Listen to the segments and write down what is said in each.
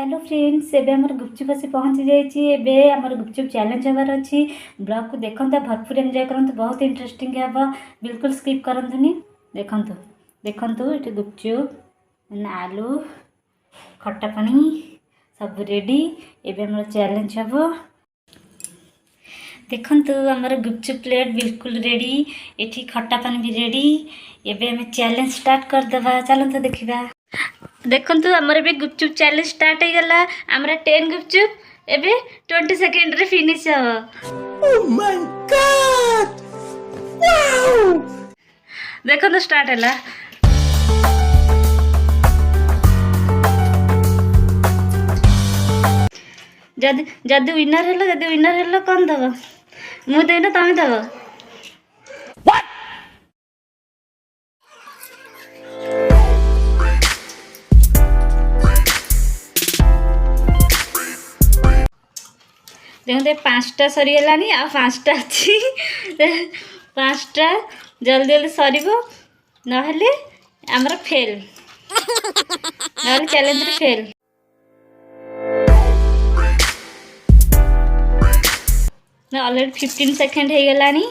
Hello friends एबे हमर गुपचुप आसी पहुँची जाइए। एबे हमर गुपचुप चैलेंज हबार अच्छी। ब्लॉग को देखता भरपूर एंजॉय करंतु, बहुत इंटरेस्टिंग हे। बिल्कुल स्किप करंतुनी। देखंतु देखंतु ये गुपचुप आलू खट्टा पानी सब रेडी। एबे हमर चैलेंज हबो। देखंतु हमर गुपचुप प्लेट बिल्कुल रेडी। एठी खट्टा पानी भी रेडी। एबे हम चैलेंज स्टार्ट कर देबा। चलंतु देखिबा। देखंतु हमर बे गुपचुप चैलेंज स्टार्ट हो गला। हमरा 10 गुपचुप एबे 20 सेकंड रे फिनिश हो। Oh my God wow. देखंतु स्टार्ट हला। जद विनर हेलो कौन दबो? मु देना तमे दबो। देखते 5टा सरीगलानी आ 5टा अच्छी। 5टा जल्दी जल्दी सरीबो नहले हमरा फेल नहले चैलेंज रे फेल। ना ऑलरेडी 15 सेकंड हो गलानी।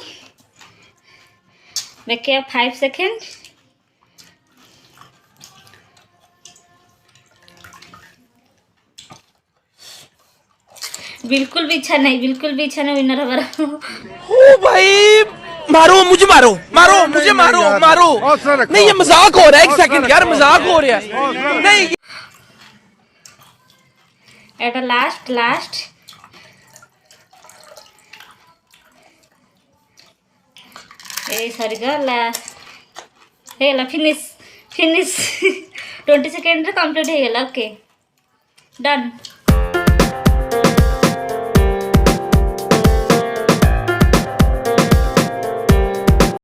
देखिए 5 सेकंड। बिल्कुल भी इच्छा नहीं विनर हमारा। ओ भाई मारो मुझे मुझे मारो नहीं ये मजाक हो रहा है। एक सेकंड यार मजाक हो रहा है। नहीं एटा लास्ट ए सॉरी लास्ट हेला फिनिश 20 सेकंड रे कंप्लीट हो गला। Okay done.